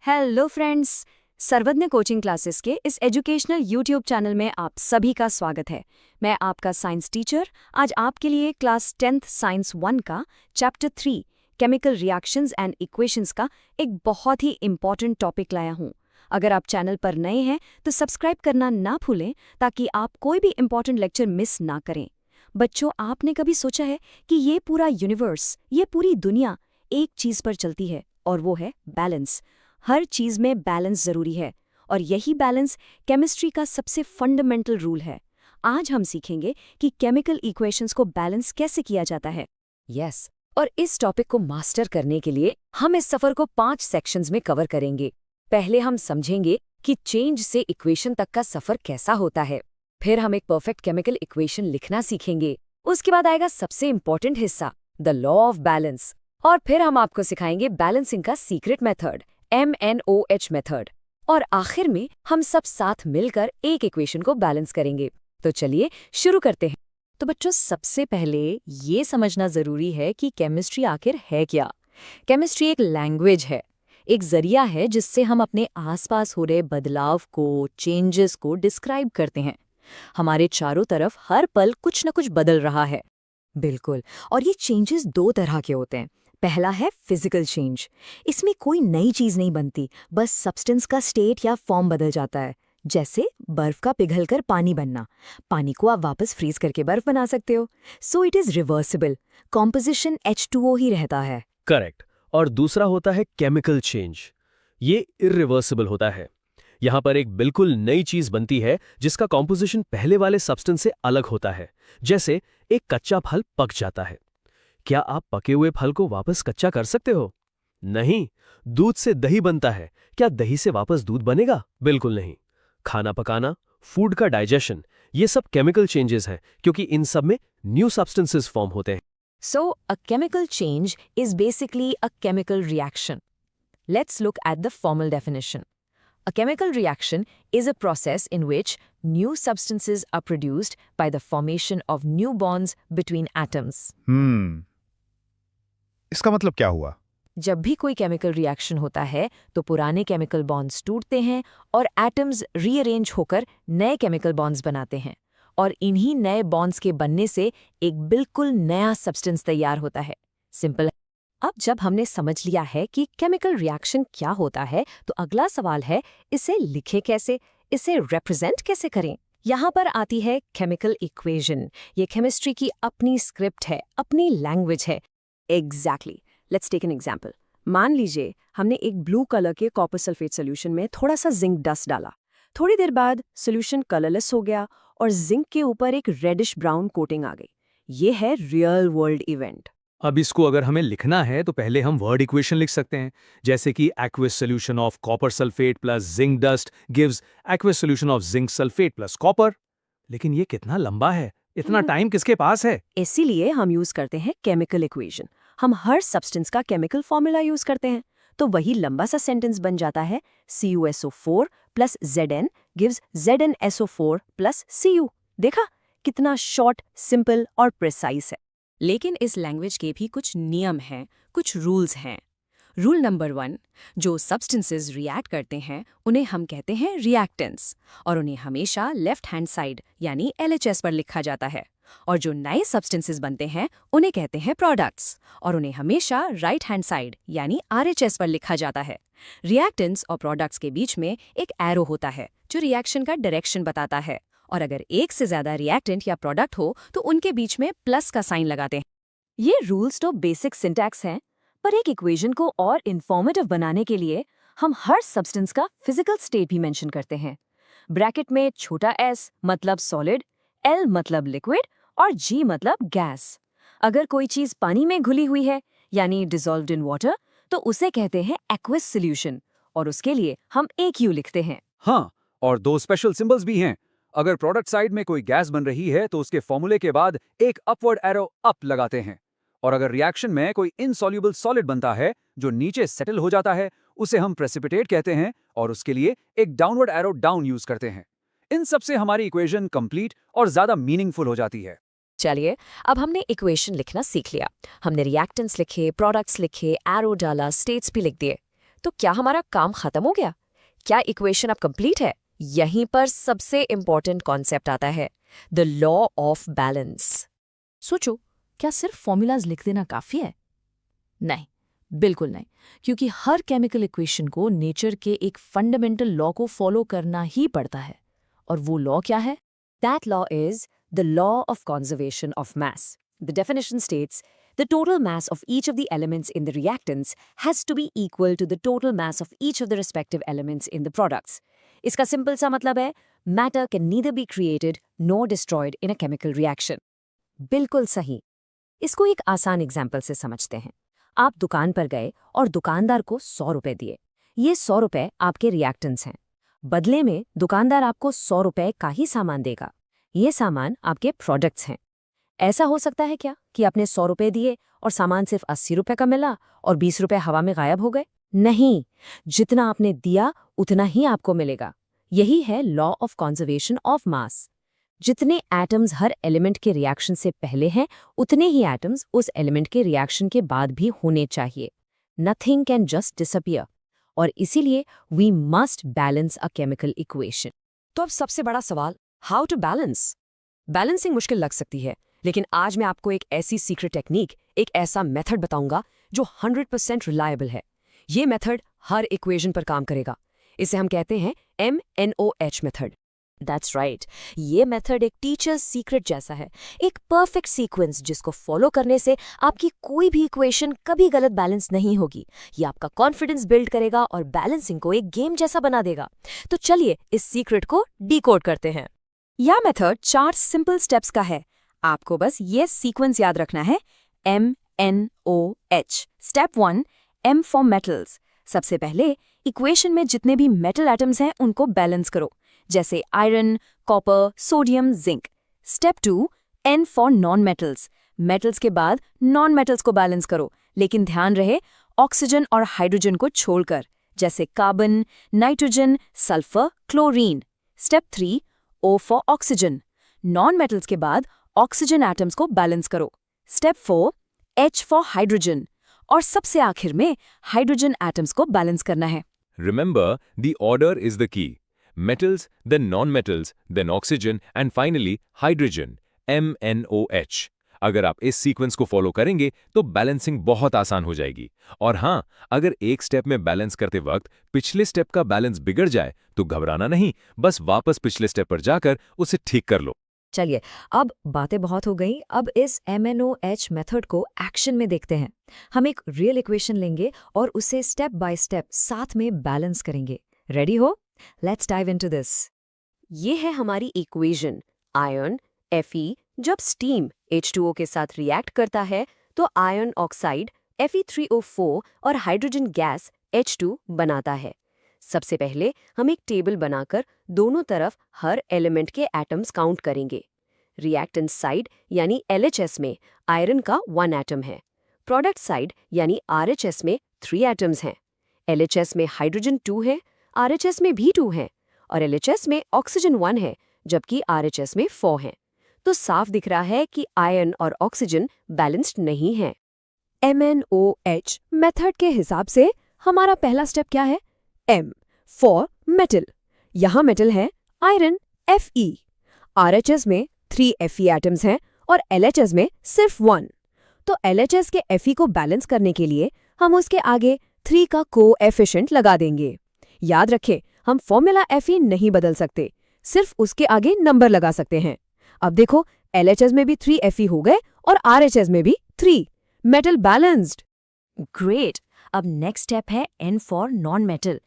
Hello friends, सर्वज्ञ coaching classes के इस एजुकेशनल यूट्यूब चैनल में आप सभी का स्वागत है। मैं आपका साइंस टीचर आज आपके लिए क्लास 10th साइंस 1 का chapter 3 chemical reactions and equations का एक बहुत ही इम्पॉर्टेंट टॉपिक लाया हूँ। अगर आप चैनल पर नए हैं तो सब्सक्राइब करना ना भूलें ताकि आप कोई भी इम्पॉर्टेंट लेक्चर मिस ना करें। बच्चों, आपने कभी सोचा है कि ये पूरा यूनिवर्स, ये पूरी दुनिया एक चीज़ पर चलती है और वो है बैलेंस। हर चीज़ में बैलेंस ज़रूरी है और यही बैलेंस केमिस्ट्री का सबसे फंडामेंटल रूल है। आज हम सीखेंगे कि केमिकल इक्वेशंस को बैलेंस कैसे किया जाता है। यस, और इस टॉपिक को मास्टर करने के लिए हम इस सफ़र को 5 सेक्शंस में कवर करेंगे। पहले हम समझेंगे कि चेंज से इक्वेशन तक का सफ़र कैसा होता है। फिर हम एक परफेक्ट केमिकल इक्वेशन लिखना सीखेंगे। उसके बाद आएगा सबसे इम्पोर्टेंट हिस्सा, द लॉ ऑफ बैलेंस। और फिर हम आपको सिखाएंगे बैलेंसिंग का सीक्रेट मेथड, MNOH मेथड। और आखिर में हम सब साथ मिलकर एक इक्वेशन को बैलेंस करेंगे। तो चलिए शुरू करते हैं। तो बच्चों, सबसे पहले ये समझना ज़रूरी है कि केमिस्ट्री आखिर है क्या। केमिस्ट्री एक लैंग्वेज है, एक जरिया है जिससे हम अपने आसपास हो रहे बदलाव को, चेंजेस को डिस्क्राइब करते हैं। हमारे चारों तरफ हर पल कुछ न कुछ बदल रहा है। बिल्कुल, और ये चेंजेस 2 तरह के होते हैं। पहला है फिजिकल चेंज। इसमें कोई नई चीज़ नहीं बनती, बस सब्सटेंस का स्टेट या फॉर्म बदल जाता है। जैसे बर्फ का पिघलकर पानी बनना। पानी को आप वापस फ्रीज करके बर्फ बना सकते हो। So it is reversible. Composition H2O ही रहता है। करेक्ट। और दूसरा होता है केमिकल चेंज। ये इरिवर्सिबल होता है। यहाँ पर एक बिल्कुल नई चीज बनती है जिसका कॉम्पोजिशन पहले वाले सब्सटेंस से अलग होता है। जैसे एक कच्चा फल पक जाता है। क्या आप पके हुए फल को वापस कच्चा कर सकते हो? नहीं। दूध से दही बनता है, क्या दही से वापस दूध बनेगा? बिल्कुल नहीं। खाना पकाना, फूड का डाइजेशन, ये सब केमिकल चेंजेस हैं क्योंकि इन सब में न्यू सब्सटेंसेस फॉर्म होते हैं। So, a chemical change is basically a chemical reaction. Let's look at the formal definition. A chemical reaction is a process in which new substances are produced by the formation of new bonds between atoms. इसका मतलब क्या हुआ? जब भी कोई chemical reaction होता है तो पुराने केमिकल बॉन्ड्स टूटते हैं और एटम्स रीअरेंज होकर नए केमिकल बॉन्ड्स बनाते हैं। और इन्हीं नए बॉन्ड्स के बनने से एक बिल्कुल नया सब्सटेंस तैयार होता है। सिंपल। अब जब हमने समझ लिया है कि केमिकल रिएक्शन क्या होता है, तो अगला सवाल है, इसे लिखें कैसे, इसे रिप्रेजेंट कैसे करें। यहाँ पर आती है केमिकल इक्वेशन। ये केमिस्ट्री की अपनी स्क्रिप्ट है, अपनी लैंग्वेज है। Exactly. Let's take an example. मान लीजिए हमने एक ब्लू कलर के कॉपर सल्फेट सोल्यूशन में थोड़ा सा जिंक डस्ट डाला। थोड़ी देर बाद सोल्यूशन कलरलेस हो गया और जिंक के ऊपर एक रेडिश ब्राउन कोटिंग आ गई। ये है रियल वर्ल्ड इवेंट। अब इसको अगर हमें लिखना है तो पहले हम वर्ड इक्वेशन लिख सकते हैं, जैसे कि aqueous solution of copper sulphate plus zinc dust gives aqueous solution of zinc sulphate plus copper. लेकिन ये कितना लंबा है, इतना टाइम किसके पास है? इसीलिए हम यूज करते हैं केमिकल इक्वेशन। हम हर सब्सटेंस का केमिकल फॉर्मूला यूज करते हैं। तो वही लंबा सा सेंटेंस बन जाता है, CuSO4 plus Zn gives ZnSO4 plus Cu। देखा कितना शॉर्ट, सिंपल और प्रिसाइज है। लेकिन इस लैंग्वेज के भी कुछ नियम हैं, कुछ रूल्स हैं। रूल नंबर 1, जो सब्सटेंसेस रिएक्ट करते हैं उन्हें हम कहते हैं रिएक्टेंट्स और उन्हें हमेशा लेफ्ट हैंड साइड यानी LHS पर लिखा जाता है। और जो नए सब्सटेंसेस बनते हैं उन्हें कहते हैं प्रोडक्ट्स और उन्हें हमेशा राइट हैंड साइड यानी RHS पर लिखा जाता है। रिएक्टेंट्स और प्रोडक्ट्स के बीच में एक एरो होता है जो रिएक्शन का डायरेक्शन बताता है। और अगर एक से ज्यादा रिएक्टेंट या प्रोडक्ट हो तो उनके बीच में प्लस का साइन लगाते हैं। ये रूल्स तो बेसिक सिंटैक्स हैं, पर एक इक्वेशन को और इन्फॉर्मेटिव बनाने के लिए हम हर सब्सटेंस का फिजिकल स्टेट भी मेंशन करते हैं। ब्रैकेट में छोटा s मतलब सॉलिड, L मतलब लिक्विड और G मतलब गैस। अगर कोई चीज पानी में घुली हुई है यानी डिसॉल्व्ड इन वाटर, तो उसे कहते हैं एक्वस सॉल्यूशन और उसके लिए हम AQ लिखते हैं। हाँ, और 2 स्पेशल सिंबल्स भी हैं। अगर प्रोडक्ट साइड में कोई गैस बन रही है तो उसके फॉर्मूले के बाद एक अपवर्ड एरो अप लगाते हैं। और अगर रिएक्शन में कोई इनसॉल्युबल सॉलिड बनता है जो नीचे सेटल हो जाता है, उसे हम प्रेसिपिटेट कहते हैं और उसके लिए एक डाउनवर्ड एरो डाउन यूज करते हैं। इन सब से हमारी इक्वेशन कंप्लीट और ज्यादा मीनिंगफुल हो जाती है। चलिए, अब हमने इक्वेशन लिखना सीख लिया। हमने रिएक्टेंट्स लिखे, प्रोडक्ट्स लिखे, एरो डाला, स्टेट्स भी लिख दिए। तो क्या हमारा काम खत्म हो गया? क्या इक्वेशन अब कंप्लीट है? यहीं पर सबसे इंपॉर्टेंट कॉन्सेप्ट आता है, द लॉ ऑफ बैलेंस। सोचो, क्या सिर्फ फॉर्मूलाज लिख देना काफी है? नहीं, बिल्कुल नहीं, क्योंकि हर केमिकल इक्वेशन को नेचर के एक फंडामेंटल लॉ को फॉलो करना ही पड़ता है। और वो लॉ क्या है? That law is the law of conservation of mass. The definition states the total mass of each of the elements in the reactants has to be equal to the total mass of each of the respective elements in the products. इसका simple सा मतलब है, matter can neither be created nor destroyed in a chemical reaction. बिल्कुल सही। इसको एक आसान example से समझते हैं। आप दुकान पर गए और दुकानदार को 100 रुपए दिए। ये 100 रुपए आपके रिएक्टेंट्स हैं। बदले में दुकानदार आपको 100 रुपए का ही सामान देगा। ये सामान आपके प्रोडक्ट्स हैं। ऐसा हो सकता है क्या कि आपने 100 रुपए दिए और सामान सिर्फ 80 रुपए का मिला और 20 रुपए हवा में गायब हो गए? नहीं, जितना आपने दिया उतना ही आपको मिलेगा। यही है law of conservation of mass. जितने एटम्स हर एलिमेंट के रिएक्शन से पहले हैं, उतने ही एटम्स उस एलिमेंट के रिएक्शन के बाद भी होने चाहिए। Nothing can just disappear. और इसीलिए we must balance a chemical equation. तो अब सबसे बड़ा सवाल, हाउ टू बैलेंस? बैलेंसिंग मुश्किल लग सकती है, लेकिन आज मैं आपको एक ऐसी सीक्रेट टेक्निक, एक ऐसा मेथड बताऊंगा जो 100% रिलायबल है। ये मेथड हर इक्वेशन पर काम करेगा। इसे हम कहते हैं MNOH मेथड। दैट्स राइट, ये मेथड एक टीचर्स सीक्रेट जैसा है, एक परफेक्ट सीक्वेंस जिसको फॉलो करने से आपकी कोई भी इक्वेशन कभी गलत बैलेंस नहीं होगी। ये आपका कॉन्फिडेंस बिल्ड करेगा और बैलेंसिंग को एक गेम जैसा बना देगा। तो चलिए इस सीक्रेट को डिकोड करते हैं। यह मेथड 4 सिंपल स्टेप्स का है। आपको बस ये सीक्वेंस याद रखना है, MNOH। Step 1, M for metals. सबसे पहले इक्वेशन में जितने भी मेटल एटम्स हैं उनको बैलेंस करो, जैसे iron, copper, sodium, zinc. Step 2, N for non metals. Metals के बाद नॉन मेटल्स को बैलेंस करो, लेकिन ध्यान रहे ऑक्सीजन और हाइड्रोजन को छोड़कर, जैसे carbon, nitrogen, sulphur, chlorine. Step 3, O for oxygen. Non metals के बाद ऑक्सीजन एटम्स को बैलेंस करो। Step 4, H for hydrogen. और सबसे आखिर में हाइड्रोजन एटम्स को बैलेंस करना है। Remember, the order is the key. Metals, then non-metals, then oxygen, and finally hydrogen, MNOH. अगर आप इस सीक्वेंस को फॉलो करेंगे तो बैलेंसिंग बहुत आसान हो जाएगी। और हाँ, अगर एक स्टेप में बैलेंस करते वक्त पिछले स्टेप का बैलेंस बिगड़ जाए तो घबराना नहीं, बस वापस पिछले स्टेप पर जाकर उसे ठीक कर लो। चलिए, अब बातें बहुत हो गई। अब इस MNOH मेथड को एक्शन में देखते हैं। हम एक रियल इक्वेशन लेंगे और उसे स्टेप बाय स्टेप साथ में बैलेंस करेंगे। रेडी हो? Let's dive into this. ये है हमारी इक्वेशन। आयरन Fe जब स्टीम H2O के साथ रिएक्ट करता है तो आयरन ऑक्साइड Fe3O4 और हाइड्रोजन गैस H2 बनाता है। सबसे पहले हम एक टेबल बनाकर दोनों तरफ हर एलिमेंट के एटम्स काउंट करेंगे। रिएक्टेंट साइड यानी LHS में आयरन का 1 एटम है। प्रोडक्ट साइड यानी RHS में 3 एटम्स हैं। LHS में हाइड्रोजन 2 है, RHS में भी 2 हैं और LHS में ऑक्सीजन 1 है, जबकि RHS में 4 हैं। तो साफ दिख रहा है कि आयरन और ऑक्सीजन बैलेंस्ड नहीं है। MNOH मेथड के हिसाब से हमारा पहला स्टेप क्या है? M for metal. यहाँ मेटल है आयरन Fe। RHS में 3 Fe एटम्स हैं और LHS में सिर्फ 1। तो LHS के Fe को बैलेंस करने के लिए हम उसके आगे 3 का कोएफिशिएंट लगा देंगे। याद रखें, हम फॉर्मूला Fe नहीं बदल सकते, सिर्फ उसके आगे नंबर लगा सकते हैं। अब देखो, LHS में भी 3 Fe हो गए और RHS में भी 3। Metal balanced. ग्रेट। अब नेक्स्ट स्टेप है N फॉर नॉन मेटल।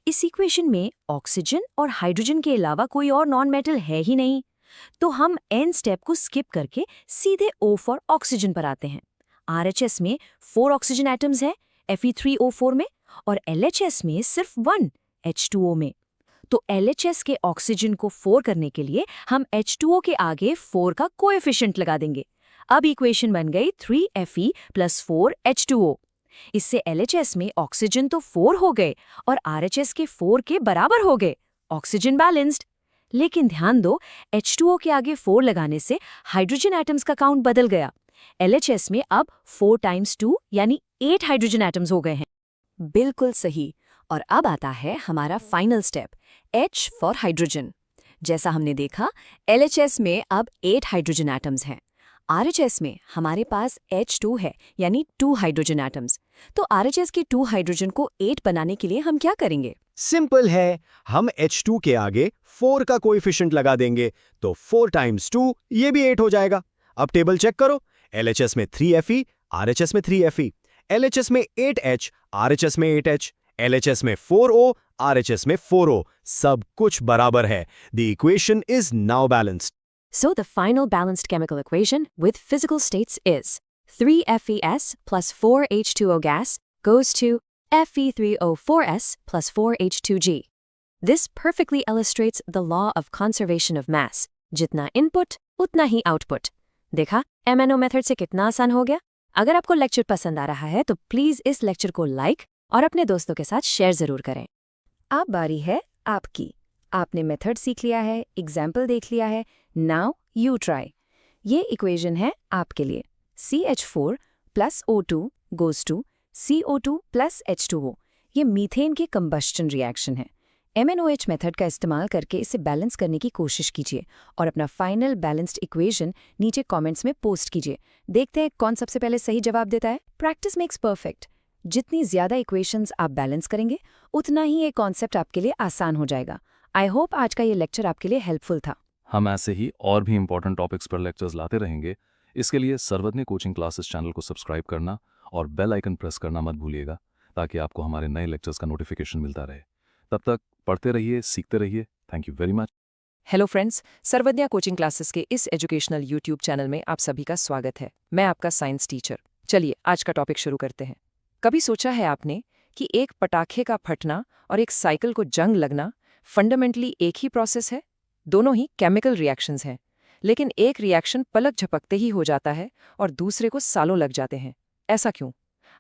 इस इक्वेशन में ऑक्सीजन और हाइड्रोजन के अलावा कोई और नॉन मेटल है ही नहीं, तो हम N स्टेप को स्किप करके सीधे O फॉर ऑक्सीजन पर आते हैं। RHS में 4 ऑक्सीजन एटम्स हैं Fe3O4 में और LHS में सिर्फ 1 H2O में। तो LHS के ऑक्सीजन को 4 करने के लिए हम H2O के आगे 4 का कोएफिशिएंट लगा देंगे। अब इक्वेशन बन गई 3Fe + 4 H2O। इससे LHS में ऑक्सीजन तो 4 हो गए और RHS के 4 के बराबर हो गए। Oxygen balanced. लेकिन ध्यान दो, H2O के आगे 4 लगाने से हाइड्रोजन एटम्स का काउंट बदल गया। LHS में अब 4 × 2 यानी 8 हाइड्रोजन एटम्स हो गए हैं। बिल्कुल सही। और अब आता है हमारा final step, H for hydrogen. जैसा हमने देखा, LHS में अब 8 हाइड्रोजन एटम्स हैं। RHS में हमारे पास H2 है, यानी 2 हाइड्रोजन एटम्स। तो RHS के 2 हाइड्रोजन को 8 बनाने के लिए हम क्या करेंगे? सिंपल है, हम H2 के आगे 4 का कोएफिशिएंट लगा देंगे, तो 4 टाइम्स 2 ये भी 8 हो जाएगा। अब टेबल चेक करो, LHS में 3Fe, RHS में 3Fe, LHS में 8H, RHS में 8H, LHS में 4O, RHS में 4O, सब कुछ बराबर है। The equation is now balanced. So the final balanced chemical equation with physical states is 3FeS plus 4H2O gas goes to Fe3O4S plus 4H2G. This perfectly illustrates the law of conservation of mass. जितना input, उतना ही output. देखा, MNO method से कितना आसान हो गया? अगर आपको लेक्चर पसंद आ रहा है तो प्लीज़ इस लेक्चर को लाइक और अपने दोस्तों के साथ शेयर ज़रूर करें। अब बारी है आपकी। आपने मेथड सीख लिया है, एग्जाम्पल देख लिया है, नाउ यू ट्राई। ये इक्वेशन है आपके लिए। CH4 plus O2 goes to CO2 plus H2O। ये मीथेन के कंबस्टन रिएक्शन है। MNOH मेथड का इस्तेमाल करके इसे बैलेंस करने की कोशिश कीजिए और अपना फाइनल बैलेंस्ड इक्वेशन नीचे कमेंट्स में पोस्ट कीजिए। देखते हैं कौन सबसे पहले सही जवाब देता है। Practice makes perfect. जितनी ज़्यादा इक्वेशंस आप बैलेंस करेंगे, उतना ही ये कॉन्सेप्ट आपके लिए आसान हो जाएगा। आई होप आज का ये लेक्चर आपके लिए हेल्पफुल था। हम ऐसे ही और भी इंपॉर्टेंट टॉपिक्स पर लेक्चर्स लाते रहेंगे। इसके लिए सर्वज्ञ कोचिंग क्लासेस चैनल को सब्सक्राइब करना और बेल आइकन प्रेस करना मत भूलिएगा, ताकि आपको हमारे नए लेक्चर्स का नोटिफिकेशन मिलता रहे। तब तक पढ़ते रहिए, सीखते रहिए। Thank you very much. Hello friends, सर्वज्ञ कोचिंग क्लासेस के इस एजुकेशनल यूट्यूब चैनल में आप सभी का स्वागत है। मैं आपका साइंस टीचर। चलिए आज का टॉपिक शुरू करते हैं। कभी सोचा है आपने कि एक पटाखे का फटना और एक साइकिल को जंग लगना फंडामेंटली एक ही प्रोसेस है? दोनों ही केमिकल रिएक्शंस हैं, लेकिन एक रिएक्शन पलक झपकते ही हो जाता है और दूसरे को सालों लग जाते हैं। ऐसा क्यों?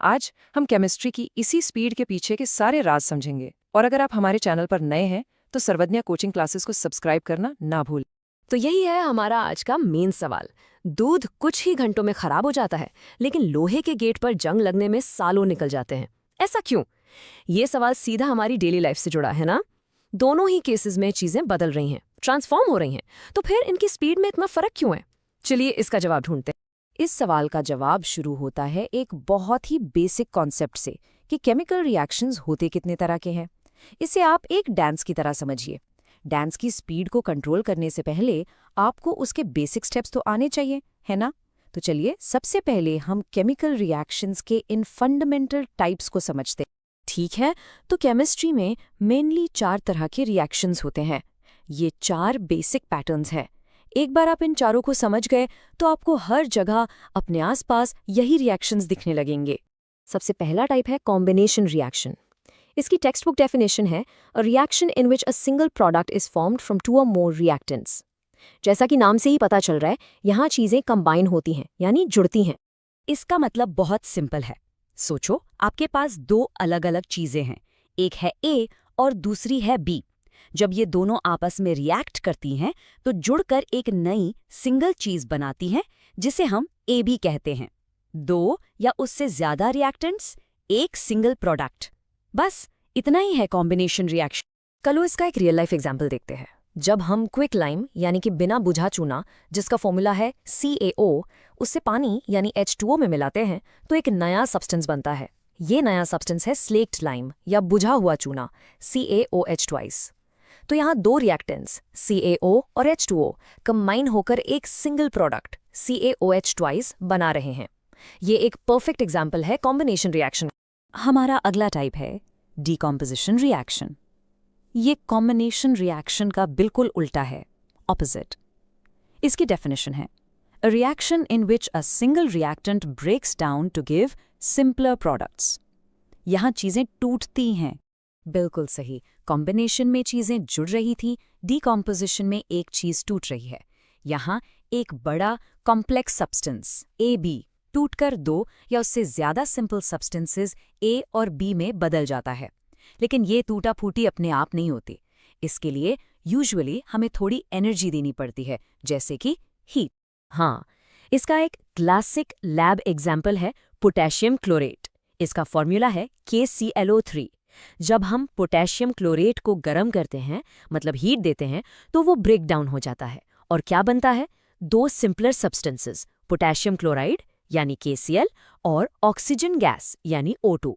आज हम केमिस्ट्री की इसी स्पीड के पीछे के सारे राज समझेंगे। और अगर आप हमारे चैनल पर नए हैं तो सर्वज्ञ कोचिंग क्लासेस को सब्सक्राइब करना ना भूल। तो यही है हमारा आज का मेन सवाल। दूध कुछ ही घंटों में खराब हो जाता है, लेकिन लोहे के गेट पर जंग लगने में सालों निकल जाते हैं। ऐसा क्यों? ये सवाल सीधा हमारी डेली लाइफ से जुड़ा है ना। दोनों ही केसेस में चीजें बदल रही हैं, ट्रांसफॉर्म हो रही हैं, तो फिर इनकी स्पीड में इतना फर्क क्यों है? चलिए इसका जवाब ढूंढते हैं। इस सवाल का जवाब शुरू होता है एक बहुत ही बेसिक कॉन्सेप्ट से कि केमिकल रिएक्शंस होते कितने तरह के हैं। इसे आप एक डांस की तरह समझिए। डांस की स्पीड को कंट्रोल करने से पहले आपको उसके बेसिक स्टेप्स तो आने चाहिए, है ना? तो चलिए सबसे पहले हम केमिकल रिएक्शंस के इन फंडामेंटल टाइप्स को समझते हैं। ठीक है, तो केमिस्ट्री में मेनली 4 तरह के रिएक्शंस होते हैं। ये 4 बेसिक पैटर्न्स हैं। एक बार आप इन चारों को समझ गए तो आपको हर जगह अपने आसपास यही रिएक्शंस दिखने लगेंगे। सबसे पहला टाइप है कॉम्बिनेशन रिएक्शन। इसकी टेक्स्ट बुक डेफिनेशन है a reaction in which a single product is formed from 2 or more reactants. जैसा कि नाम से ही पता चल रहा है, यहाँ चीजें कंबाइन होती हैं, यानी जुड़ती हैं। इसका मतलब बहुत सिंपल है। सोचो, आपके पास 2 अलग-अलग चीजें हैं, एक है A और दूसरी है B। जब ये दोनों आपस में रिएक्ट करती हैं तो जुड़कर एक नई सिंगल चीज बनाती हैं, जिसे हम AB कहते हैं। 2 या उससे ज्यादा रिएक्टेंट्स, एक सिंगल प्रोडक्ट। बस इतना ही है कॉम्बिनेशन रिएक्शन। चलो इसका एक रियल लाइफ एग्जाम्पल देखते हैं। जब हम क्विक लाइम यानी कि बिना बुझा चूना, जिसका फॉर्मूला है CaO, उससे पानी यानी H2O में मिलाते हैं तो एक नया सब्सटेंस बनता है। ये नया सब्सटेंस है स्लेक्ट लाइम या बुझा हुआ चूना, CaOH2। तो यहाँ 2 रिएक्टेंट्स CaO और H2O कंबाइन होकर एक सिंगल प्रोडक्ट CaOH2 बना रहे हैं। ये एक परफेक्ट एग्जाम्पल है कॉम्बिनेशन रिएक्शन। हमारा अगला टाइप है डीकॉम्पोजिशन रिएक्शन। ये कॉम्बिनेशन रिएक्शन का बिल्कुल उल्टा है, ऑपोजिट। इसकी डेफिनेशन है a reaction in which a single reactant breaks down to give simpler products. यहाँ चीजें टूटती हैं। बिल्कुल सही, कॉम्बिनेशन में चीजें जुड़ रही थी, डीकॉम्पोजिशन में एक चीज टूट रही है। यहाँ एक बड़ा कॉम्प्लेक्स सब्सटेंस AB टूटकर 2 या उससे ज्यादा सिंपल सब्सटेंसेस A और B में बदल जाता है। लेकिन ये टूटा फूटी अपने आप नहीं होती। इसके लिए यूजुअली हमें थोड़ी एनर्जी देनी पड़ती है, जैसे कि हीट। हाँ, इसका एक क्लासिक लैब एग्जाम्पल है पोटेशियम क्लोरेट। इसका फॉर्मूला है KClO3। जब हम पोटेशियम क्लोरेट को गर्म करते हैं, मतलब हीट देते हैं, तो वो ब्रेक डाउन हो जाता है और क्या बनता है? दो सिंपलर सब्सटेंसेस, पोटेशियम क्लोराइड यानी KCl और ऑक्सीजन गैस यानी O2।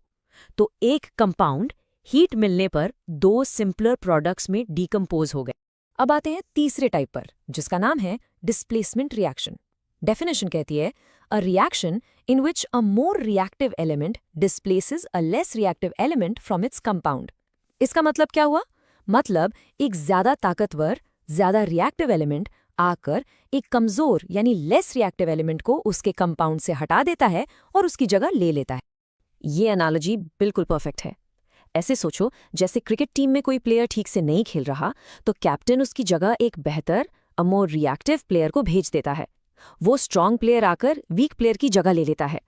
तो एक कंपाउंड हीट मिलने पर दो सिंपलर प्रोडक्ट्स में डीकंपोज हो गए। अब आते हैं तीसरे टाइप पर, जिसका नाम है डिस्प्लेसमेंट रिएक्शन। डेफिनेशन कहती है a reaction in which a more reactive element displaces a less reactive element from its compound. इसका मतलब क्या हुआ? मतलब एक ज्यादा ताकतवर, ज्यादा रिएक्टिव एलिमेंट आकर एक कमजोर यानी लेस रिएक्टिव एलिमेंट को उसके कंपाउंड से हटा देता है और उसकी जगह ले लेता है। ये एनालॉजी बिल्कुल परफेक्ट है। ऐसे सोचो जैसे क्रिकेट टीम में कोई प्लेयर ठीक से नहीं खेल रहा तो कैप्टन उसकी जगह एक बेहतर, अ मोर रिएक्टिव प्लेयर को भेज देता है। वो स्ट्रांग प्लेयर आकर वीक प्लेयर की जगह ले लेता है।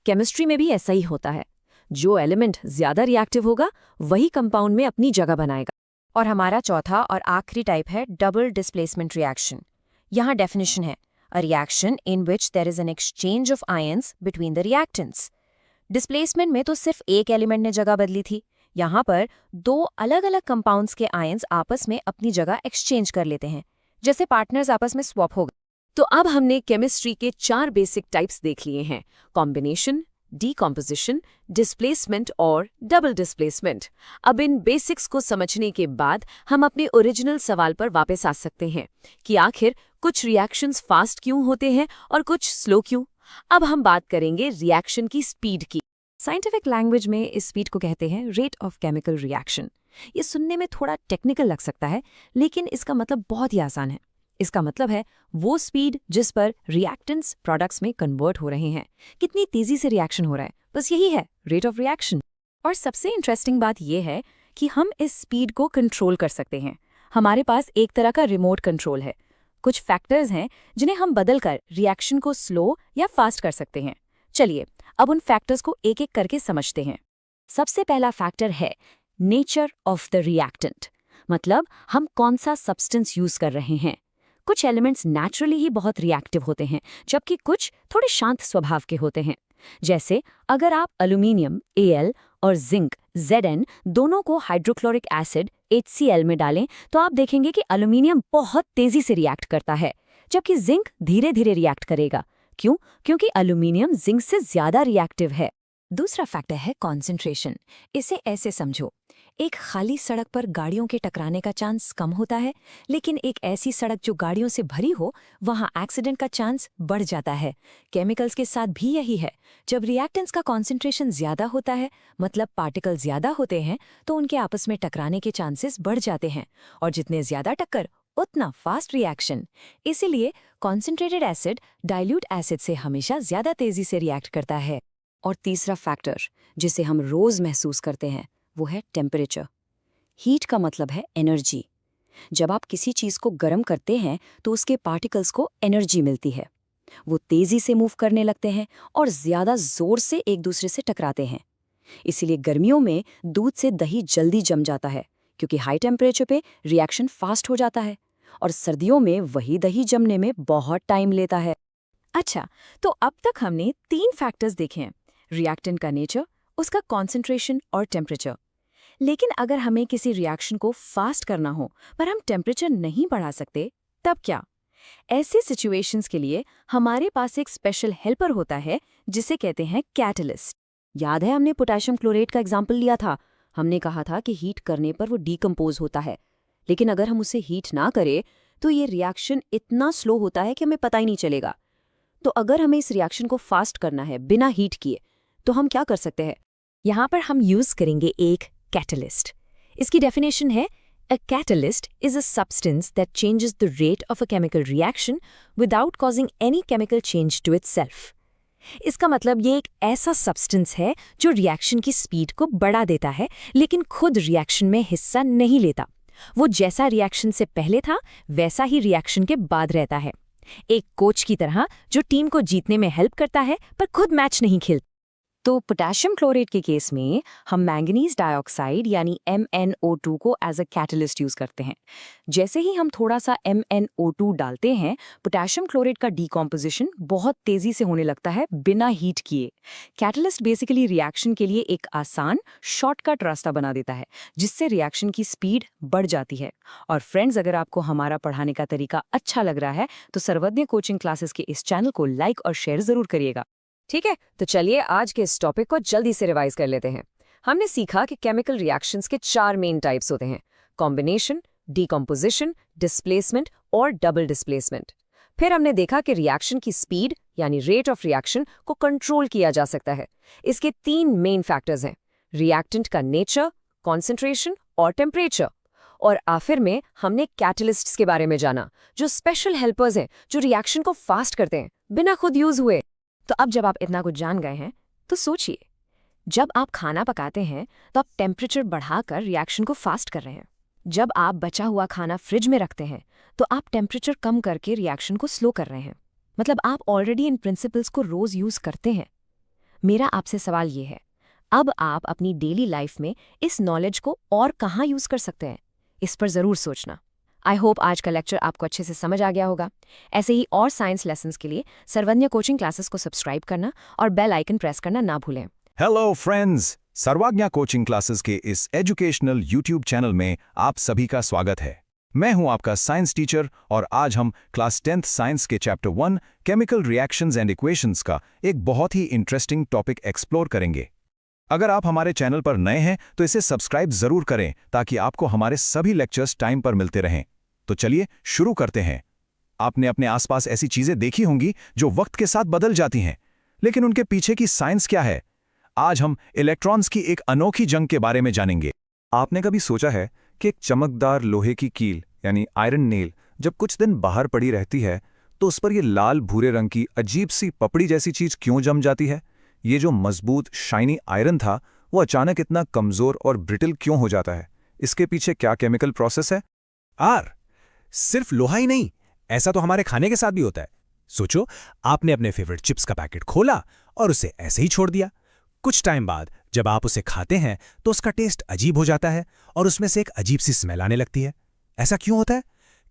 केमिस्ट्री में भी ऐसा ही होता है। जो एलिमेंट ज्यादा रिएक्टिव होगा वही कंपाउंड में अपनी जगह बनाएगा। और हमारा चौथा और आखिरी टाइप है डबल डिस्प्लेसमेंट रिएक्शन। यहाँ डेफिनेशन है a reaction in which there is an exchange of ions between the reactants. Displacement में तो सिर्फ एक एलिमेंट ने जगह बदली थी, यहाँ पर दो अलग अलग कंपाउंड्स के आयंस आपस में अपनी जगह एक्सचेंज कर लेते हैं, जैसे पार्टनर्स आपस में स्वैप हो गए। तो अब हमने केमिस्ट्री के 4 बेसिक टाइप्स देख लिए हैं: कॉम्बिनेशन, डीकॉम्पोजिशन, डिस्प्लेसमेंट और डबल डिस्प्लेसमेंट। अब इन बेसिक्स को समझने के बाद हम अपने ओरिजिनल सवाल पर वापस आ सकते हैं कि आखिर कुछ रिएक्शंस फास्ट क्यों होते हैं और कुछ स्लो क्यों। अब हम बात करेंगे रिएक्शन की स्पीड की। साइंटिफिक लैंग्वेज में इस स्पीड को कहते हैं रेट ऑफ केमिकल रिएक्शन। ये सुनने में थोड़ा टेक्निकल लग सकता है, लेकिन इसका मतलब बहुत ही आसान है। इसका मतलब है वो स्पीड जिस पर रिएक्टेंट्स प्रोडक्ट्स में कन्वर्ट हो रहे हैं, कितनी तेजी से रिएक्शन हो रहा है, बस यही है रेट ऑफ रिएक्शन। और सबसे इंटरेस्टिंग बात यह है कि हम इस स्पीड को कंट्रोल कर सकते हैं। हमारे पास एक तरह का रिमोट कंट्रोल है। कुछ फैक्टर्स हैं जिन्हें हम बदलकर रिएक्शन को स्लो या फास्ट कर सकते हैं। चलिए अब उन फैक्टर्स को एक एक करके समझते हैं। सबसे पहला फैक्टर है नेचर ऑफ द रिएक्टेंट, मतलब हम कौन सा सब्सटेंस यूज कर रहे हैं। कुछ एलिमेंट्स नेचुरली ही बहुत रिएक्टिव होते हैं, जबकि कुछ थोड़े शांत स्वभाव के होते हैं। जैसे अगर आप एल्यूमिनियम Al और जिंक Zn दोनों को हाइड्रोक्लोरिक एसिड HCl में डालें तो आप देखेंगे कि एल्यूमिनियम बहुत तेजी से रिएक्ट करता है, जबकि जिंक धीरे धीरे रिएक्ट करेगा। क्यों? क्योंकि एल्यूमिनियम जिंक से ज्यादा रिएक्टिव है। दूसरा फैक्टर है कॉन्सेंट्रेशन। इसे ऐसे समझो, एक खाली सड़क पर गाड़ियों के टकराने का चांस कम होता है, लेकिन एक ऐसी सड़क जो गाड़ियों से भरी हो वहां एक्सीडेंट का चांस बढ़ जाता है। केमिकल्स के साथ भी यही है। जब रिएक्टेंट्स का कॉन्सेंट्रेशन ज्यादा होता है, मतलब पार्टिकल ज्यादा होते हैं, तो उनके आपस में टकराने के चांसेस बढ़ जाते हैं, और जितने ज्यादा टक्कर उतना फास्ट रिएक्शन। इसीलिए कॉन्सेंट्रेटेड एसिड डाइल्यूट एसिड से हमेशा ज्यादा तेजी से रिएक्ट करता है। और तीसरा फैक्टर जिसे हम रोज महसूस करते हैं वो है टेम्परेचर। हीट का मतलब है एनर्जी। जब आप किसी चीज को गर्म करते हैं तो उसके पार्टिकल्स को एनर्जी मिलती है। वो तेजी से मूव करने लगते हैं और ज्यादा जोर से एक दूसरे से टकराते हैं। इसीलिए गर्मियों में दूध से दही जल्दी जम जाता है, क्योंकि हाई टेम्परेचर पे रिएक्शन फास्ट हो जाता है, और सर्दियों में वही दही जमने में बहुत टाइम लेता है। अच्छा, तो अब तक हमने 3 फैक्टर्स देखे हैं: रिएक्टेंट का नेचर, उसका कॉन्सेंट्रेशन और टेम्परेचर। लेकिन अगर हमें किसी रिएक्शन को फास्ट करना हो पर हम टेम्परेचर नहीं बढ़ा सकते, तब क्या? ऐसे सिचुएशंस के लिए हमारे पास एक स्पेशल हेल्पर होता है जिसे कहते हैं कैटलिस्ट। याद है हमने पोटेशियम क्लोरेट का एग्जाम्पल लिया था। हमने कहा था कि हीट करने पर वो डीकंपोज होता है, लेकिन अगर हम उसे हीट ना करें तो ये रिएक्शन इतना स्लो होता है कि हमें पता ही नहीं चलेगा। तो अगर हमें इस रिएक्शन को फास्ट करना है बिना हीट किए, तो हम क्या कर सकते हैं? यहाँ पर हम यूज करेंगे एक कैटलिस्ट। इसकी डेफिनेशन है A catalyst is a substance that changes the rate of a chemical reaction without causing any chemical change to itself. इसका मतलब ये एक ऐसा सब्सटेंस है जो रिएक्शन की स्पीड को बढ़ा देता है, लेकिन खुद रिएक्शन में हिस्सा नहीं लेता। वो जैसा रिएक्शन से पहले था वैसा ही रिएक्शन के बाद रहता है। एक कोच की तरह जो टीम को जीतने में हेल्प करता है पर खुद मैच नहीं खेलता। तो पोटेशियम क्लोरेट के केस में हम मैंगनीज डाइऑक्साइड यानी MnO2 को एज अ कैटलिस्ट यूज करते हैं। जैसे ही हम थोड़ा सा MnO2 डालते हैं, पोटेशियम क्लोरेट का डीकॉम्पोजिशन बहुत तेजी से होने लगता है बिना हीट किए। कैटलिस्ट बेसिकली रिएक्शन के लिए एक आसान शॉर्टकट रास्ता बना देता है, जिससे रिएक्शन की स्पीड बढ़ जाती है। और फ्रेंड्स, अगर आपको हमारा पढ़ाने का तरीका अच्छा लग रहा है तो सर्वज्ञ कोचिंग क्लासेस के इस चैनल को लाइक और शेयर जरूर करिएगा। ठीक है, तो चलिए आज के इस टॉपिक को जल्दी से रिवाइज कर लेते हैं। हमने सीखा कि केमिकल रिएक्शंस के 4 मेन टाइप्स होते हैं: कॉम्बिनेशन, डीकॉम्पोजिशन, डिस्प्लेसमेंट और डबल डिस्प्लेसमेंट। फिर हमने देखा कि रिएक्शन की स्पीड यानी रेट ऑफ रिएक्शन को कंट्रोल किया जा सकता है। इसके 3 मेन फैक्टर्स हैं: रिएक्टेंट का नेचर, कॉन्सेंट्रेशन और टेम्परेचर। और आखिर में हमने कैटलिस्ट्स के बारे में जाना, जो स्पेशल हेल्पर्स हैं जो रिएक्शन को फास्ट करते हैं बिना खुद यूज हुए। तो अब जब आप इतना कुछ जान गए हैं तो सोचिए, जब आप खाना पकाते हैं तो आप टेम्परेचर बढ़ाकर रिएक्शन को फास्ट कर रहे हैं। जब आप बचा हुआ खाना फ्रिज में रखते हैं तो आप टेम्परेचर कम करके रिएक्शन को स्लो कर रहे हैं। मतलब आप ऑलरेडी इन प्रिंसिपल्स को रोज यूज करते हैं। मेरा आपसे सवाल ये है, अब आप अपनी डेली लाइफ में इस नॉलेज को और कहाँ यूज कर सकते हैं? इस पर जरूर सोचना। आई होप आज का लेक्चर आपको अच्छे से समझ आ गया होगा। ऐसे ही और साइंस लेसन्स के लिए सर्वज्ञ कोचिंग क्लासेस को सब्सक्राइब करना और बेल आइकन प्रेस करना ना भूलें। हेलो फ्रेंड्स, सर्वज्ञ कोचिंग क्लासेस के इस एजुकेशनल यूट्यूब चैनल में आप सभी का स्वागत है। मैं हूं आपका साइंस टीचर और आज हम क्लास 10th साइंस के chapter 1 chemical reactions and equations का एक बहुत ही इंटरेस्टिंग टॉपिक एक्सप्लोर करेंगे। अगर आप हमारे चैनल पर नए हैं तो इसे सब्सक्राइब जरूर करें ताकि आपको हमारे सभी लेक्चर्स टाइम पर मिलते रहें। तो चलिए शुरू करते हैं। आपने अपने आसपास ऐसी चीजें देखी होंगी जो वक्त के साथ बदल जाती हैं, लेकिन उनके पीछे की साइंस क्या है? आज हम इलेक्ट्रॉन्स की एक अनोखी जंग के बारे में जानेंगे। आपने कभी सोचा है कि एक चमकदार लोहे की कील यानी आयरन नेल जब कुछ दिन बाहर पड़ी रहती है तो उस पर ये लाल भूरे रंग की अजीब सी पपड़ी जैसी चीज क्यों जम जाती है? ये जो मजबूत शाइनी आयरन था वो अचानक इतना कमजोर और ब्रिटल क्यों हो जाता है? इसके पीछे क्या केमिकल प्रोसेस है? सिर्फ लोहा ही नहीं, ऐसा तो हमारे खाने के साथ भी होता है। सोचो, आपने अपने फेवरेट चिप्स का पैकेट खोला और उसे ऐसे ही छोड़ दिया। कुछ टाइम बाद जब आप उसे खाते हैं तो उसका टेस्ट अजीब हो जाता है और उसमें से एक अजीब सी स्मेल आने लगती है। ऐसा क्यों होता है?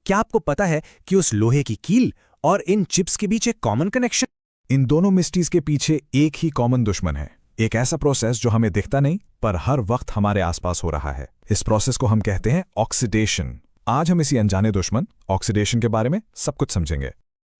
क्या आपको पता है कि उस लोहे की कील और इन चिप्स के बीच एक कॉमन कनेक्शन? इन दोनों मिस्ट्रीज के पीछे एक ही कॉमन दुश्मन है, एक ऐसा प्रोसेस जो हमें दिखता नहीं पर हर वक्त हमारे आसपास हो रहा है। इस प्रोसेस को हम कहते हैं ऑक्सीडेशन। आज हम इसी अनजाने दुश्मन ऑक्सीडेशन के बारे में सब कुछ समझेंगे।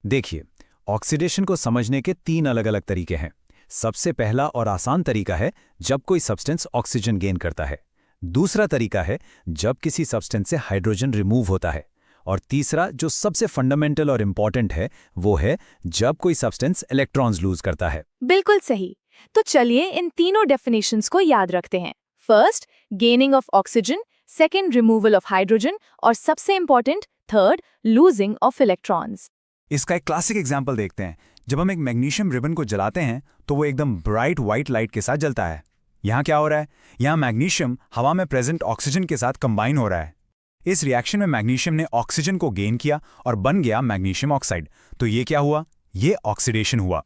देखिए, ऑक्सीडेशन को समझने के 3 अलग-अलग तरीके हैं। सबसे पहला और आसान तरीका है जब कोई सब्सटेंस ऑक्सीजन गेन करता है। दूसरा तरीका है जब किसी सब्सटेंस से हाइड्रोजन रिमूव होता है। और तीसरा, जो सबसे फंडामेंटल और इंपॉर्टेंट है, वो है जब कोई सब्सटेंस इलेक्ट्रॉन्स लूज करता है। बिल्कुल सही। तो चलिए इन तीनों डेफिनेशंस को याद रखते हैं। First, gaining of oxygen, second, removal of hydrogen और सबसे important, third, losing of electrons. इसका एक क्लासिक एग्जाम्पल देखते हैं। जब हम एक मैग्नीशियम रिबन को जलाते हैं तो वो एकदम ब्राइट व्हाइट लाइट के साथ जलता है। यहाँ क्या हो रहा है? यहाँ मैग्नीशियम हवा में प्रेजेंट ऑक्सीजन के साथ कंबाइन हो रहा है। इस रिएक्शन में मैग्नीशियम ने ऑक्सीजन को गेन किया और बन गया मैग्नीशियम ऑक्साइड। तो ये क्या हुआ? ये ऑक्सीडेशन हुआ।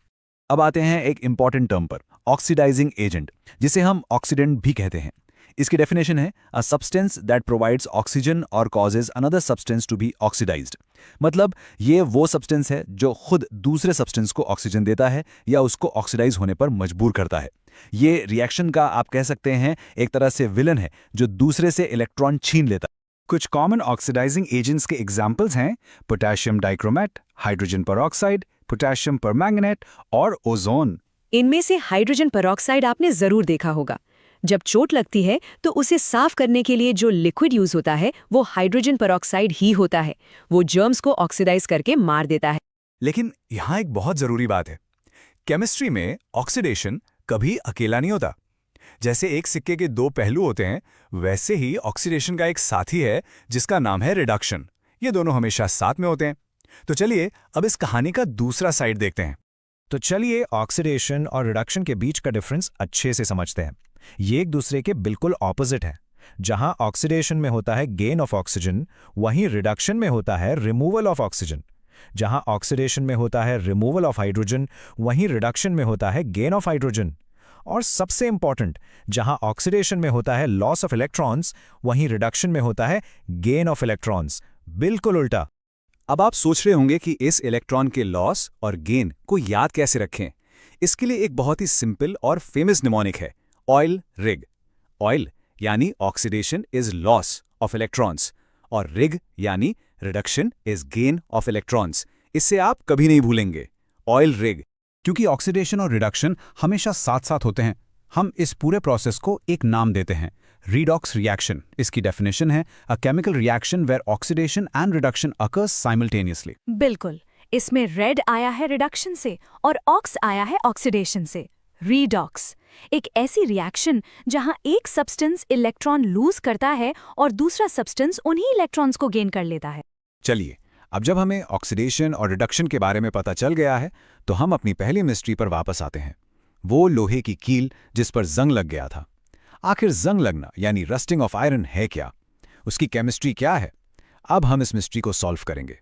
अब आते हैं एक इंपॉर्टेंट टर्म पर, ऑक्सीडाइजिंग एजेंट, जिसे हम ऑक्सीडेंट भी कहते हैं। इसकी डेफिनेशन है a substance that provides oxygen और causes another substance to be oxidised. मतलब ये वो सब्सटेंस है जो खुद दूसरे सब्सटेंस को ऑक्सीजन देता है या उसको ऑक्सीडाइज होने पर मजबूर करता है। ये रिएक्शन का आप कह सकते हैं एक तरह से विलन है जो दूसरे से इलेक्ट्रॉन छीन लेता है। कुछ कॉमन ऑक्सीडाइजिंग एजेंट्स के एग्जाम्पल्स हैं potassium dichromate, hydrogen peroxide, potassium permanganate और ओजोन। इनमें से हाइड्रोजन परऑक्साइड आपने जरूर देखा होगा। जब चोट लगती है तो उसे साफ करने के लिए जो लिक्विड यूज होता है वो हाइड्रोजन परऑक्साइड ही होता है। वो जर्म्स को ऑक्सीडाइज करके मार देता है। लेकिन यहाँ एक बहुत जरूरी बात है, केमिस्ट्री में ऑक्सीडेशन कभी अकेला नहीं होता। जैसे एक सिक्के के 2 पहलू होते हैं, वैसे ही ऑक्सीडेशन का एक साथी है जिसका नाम है रिडक्शन। ये दोनों हमेशा साथ में होते हैं। तो चलिए अब इस कहानी का दूसरा साइड देखते हैं। तो चलिए ऑक्सीडेशन और रिडक्शन के बीच का डिफरेंस अच्छे से समझते हैं। ये एक दूसरे के बिल्कुल ऑपोजिट है। जहां ऑक्सीडेशन में होता है गेन ऑफ ऑक्सीजन, वहीं रिडक्शन में होता है रिमूवल ऑफ ऑक्सीजन। जहां ऑक्सीडेशन में होता है रिमूवल ऑफ हाइड्रोजन, वहीं रिडक्शन में होता है गेन ऑफ हाइड्रोजन। और सबसे इंपॉर्टेंट, जहां ऑक्सीडेशन में होता है लॉस ऑफ इलेक्ट्रॉन्स, वहीं रिडक्शन में होता है गेन ऑफ इलेक्ट्रॉन्स। बिल्कुल उल्टा। अब आप सोच रहे होंगे कि इस इलेक्ट्रॉन के लॉस और गेन को याद कैसे रखें। इसके लिए एक बहुत ही सिंपल और फेमस निमोनिक है, ऑयल रिग। ऑयल यानी oxidation is loss of electrons और रिग यानी reduction is gain of electrons. इससे आप कभी नहीं भूलेंगे, ऑयल रिग। क्योंकि ऑक्सीडेशन और रिडक्शन हमेशा साथ साथ होते हैं, हम इस पूरे प्रोसेस को एक नाम देते हैं, redox reaction। इसकी डेफिनेशन है a chemical reaction where oxidation and reduction occurs simultaneously। बिल्कुल, इसमें रेड आया है रिडक्शन से और ऑक्स आया है ऑक्सीडेशन से। रीडॉक्स एक ऐसी रिएक्शन जहां एक सब्सटेंस इलेक्ट्रॉन लूज करता है और दूसरा सब्सटेंस उन्हीं इलेक्ट्रॉन्स को गेन कर लेता है। चलिए, अब जब हमें ऑक्सीडेशन और रिडक्शन के बारे में पता चल गया है, तो हम अपनी पहली मिस्ट्री पर वापस आते हैं, वो लोहे की कील जिस पर जंग लग गया था। आखिर जंग लगना यानी रस्टिंग ऑफ आयरन है क्या? उसकी केमिस्ट्री क्या है? अब हम इस मिस्ट्री को सॉल्व करेंगे।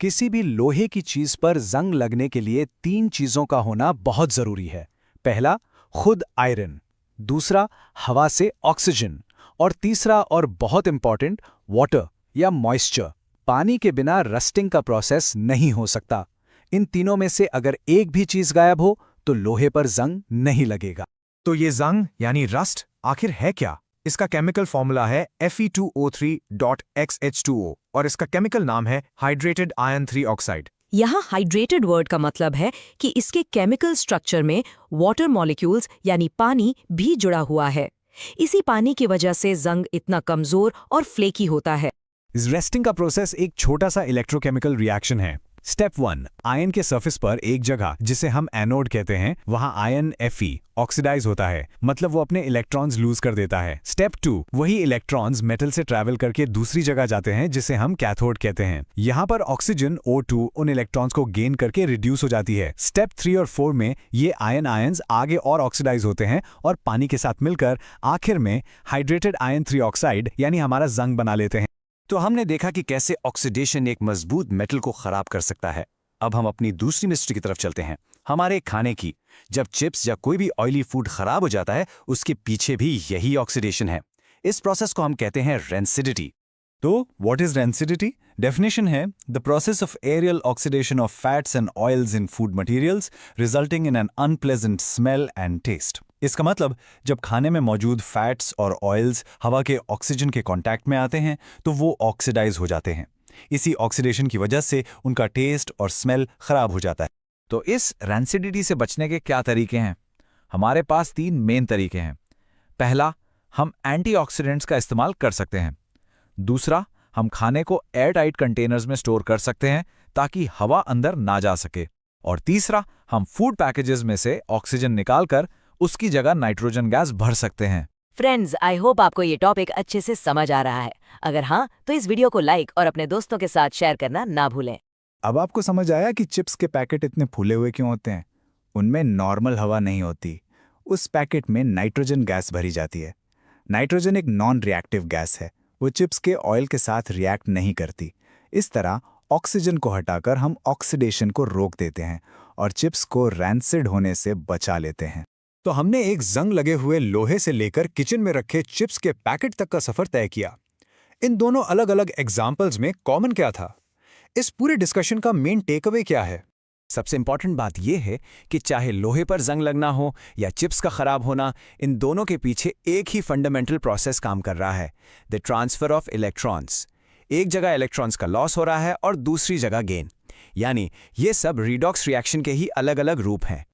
किसी भी लोहे की चीज पर जंग लगने के लिए 3 चीजों का होना बहुत जरूरी है। पहला, खुद आयरन, दूसरा, हवा से ऑक्सीजन, और तीसरा और बहुत इंपॉर्टेंट, वाटर या मॉइस्चर। पानी के बिना रस्टिंग का प्रोसेस नहीं हो सकता। इन तीनों में से अगर एक भी चीज गायब हो तो लोहे पर जंग नहीं लगेगा। तो ये जंग यानी रस्ट आखिर है क्या? इसका केमिकल फॉर्मूला है Fe2O3.XH2O और इसका केमिकल नाम है हाइड्रेटेड आयरन 3 ऑक्साइड। यहाँ हाइड्रेटेड वर्ड का मतलब है कि इसके केमिकल स्ट्रक्चर में वाटर मॉलिक्यूल्स यानी पानी भी जुड़ा हुआ है। इसी पानी की वजह से जंग इतना कमजोर और फ्लेकी होता है। इस रेस्टिंग का प्रोसेस एक छोटा सा इलेक्ट्रोकेमिकल रिएक्शन है। स्टेप 1, आयन के सरफेस पर एक जगह जिसे हम एनोड कहते हैं, वहां आयन Fe ऑक्सीडाइज होता है, मतलब वो अपने इलेक्ट्रॉन्स लूज कर देता है। स्टेप 2, वही इलेक्ट्रॉन्स मेटल से ट्रैवल करके दूसरी जगह जाते हैं जिसे हम कैथोड कहते हैं। यहाँ पर ऑक्सीजन O2 उन इलेक्ट्रॉन्स को गेन करके रिड्यूस हो जाती है। स्टेप 3 और 4 में ये आयन्स आगे और ऑक्सीडाइज होते हैं और पानी के साथ मिलकर आखिर में हाइड्रेटेड आयरन 3 ऑक्साइड यानी हमारा जंग बना लेते हैं। तो हमने देखा कि कैसे ऑक्सीडेशन एक मजबूत मेटल को खराब कर सकता है। अब हम अपनी दूसरी मिस्ट्री की तरफ चलते हैं, हमारे खाने की। जब चिप्स या कोई भी ऑयली फूड खराब हो जाता है, उसके पीछे भी यही ऑक्सीडेशन है। इस प्रोसेस को हम कहते हैं रेंसिडिटी। तो व्हाट इज रेंसिडिटी? डेफिनेशन है the process of aerial oxidation of fats and oils in food materials resulting in an unpleasant smell and taste. इसका मतलब जब खाने में मौजूद फैट्स और ऑयल्स हवा के ऑक्सीजन के कांटेक्ट में आते हैं तो वो ऑक्सीडाइज हो जाते हैं। इसी ऑक्सीडेशन की वजह से उनका टेस्ट और स्मेल खराब हो जाता है। तो इस रेंसिडिटी से बचने के क्या तरीके हैं? हमारे पास 3 मेन तरीके हैं। पहला, हम एंटीऑक्सीडेंट्स का इस्तेमाल कर सकते हैं। दूसरा, हम खाने को एयर टाइट कंटेनर्स में स्टोर कर सकते हैं ताकि हवा अंदर ना जा सके। और तीसरा, हम फूड पैकेजेस में से ऑक्सीजन निकालकर उसकी जगह नाइट्रोजन गैस भर सकते हैं। फ्रेंड्स, आई होप आपको ये टॉपिक अच्छे से समझ आ रहा है। अगर हाँ, तो इस वीडियो को लाइक और अपने दोस्तों के साथ शेयर करना ना भूलें। अब आपको समझ आया कि चिप्स के पैकेट इतने फूले हुए क्यों होते हैं? उनमें नॉर्मल हवा नहीं होती, उस पैकेट में नाइट्रोजन गैस भरी जाती है। नाइट्रोजन एक नॉन रिएक्टिव गैस है, वो चिप्स के ऑयल के साथ रिएक्ट नहीं करती। इस तरह ऑक्सीजन को हटाकर हम ऑक्सीडेशन को रोक देते हैं और चिप्स को रैंसिड होने से बचा लेते हैं। तो हमने एक जंग लगे हुए लोहे से लेकर किचन में रखे चिप्स के पैकेट तक का सफर तय किया। इन दोनों अलग अलग एग्जाम्पल्स में कॉमन क्या था? इस पूरे डिस्कशन का मेन टेकअवे क्या है? सबसे इंपॉर्टेंट बात यह है कि चाहे लोहे पर जंग लगना हो या चिप्स का खराब होना, इन दोनों के पीछे एक ही फंडामेंटल प्रोसेस काम कर रहा है, द ट्रांसफर ऑफ इलेक्ट्रॉन्स। एक जगह इलेक्ट्रॉन्स का लॉस हो रहा है और दूसरी जगह गेन, यानी ये सब रिडॉक्स रिएक्शन के ही अलग अलग रूप हैं।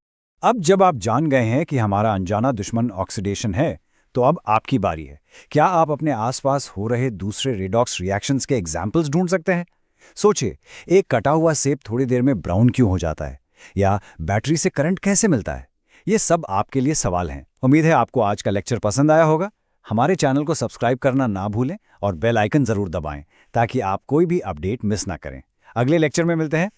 अब जब आप जान गए हैं कि हमारा अनजाना दुश्मन ऑक्सीडेशन है, तो अब आपकी बारी है। क्या आप अपने आसपास हो रहे दूसरे रिडॉक्स रिएक्शंस के एग्जाम्पल्स ढूंढ सकते हैं? सोचिए, एक कटा हुआ सेब थोड़ी देर में ब्राउन क्यों हो जाता है, या बैटरी से करंट कैसे मिलता है? ये सब आपके लिए सवाल हैं। उम्मीद है आपको आज का लेक्चर पसंद आया होगा। हमारे चैनल को सब्सक्राइब करना ना भूलें और बेल आइकन जरूर दबाएं ताकि आप कोई भी अपडेट मिस ना करें। अगले लेक्चर में मिलते हैं।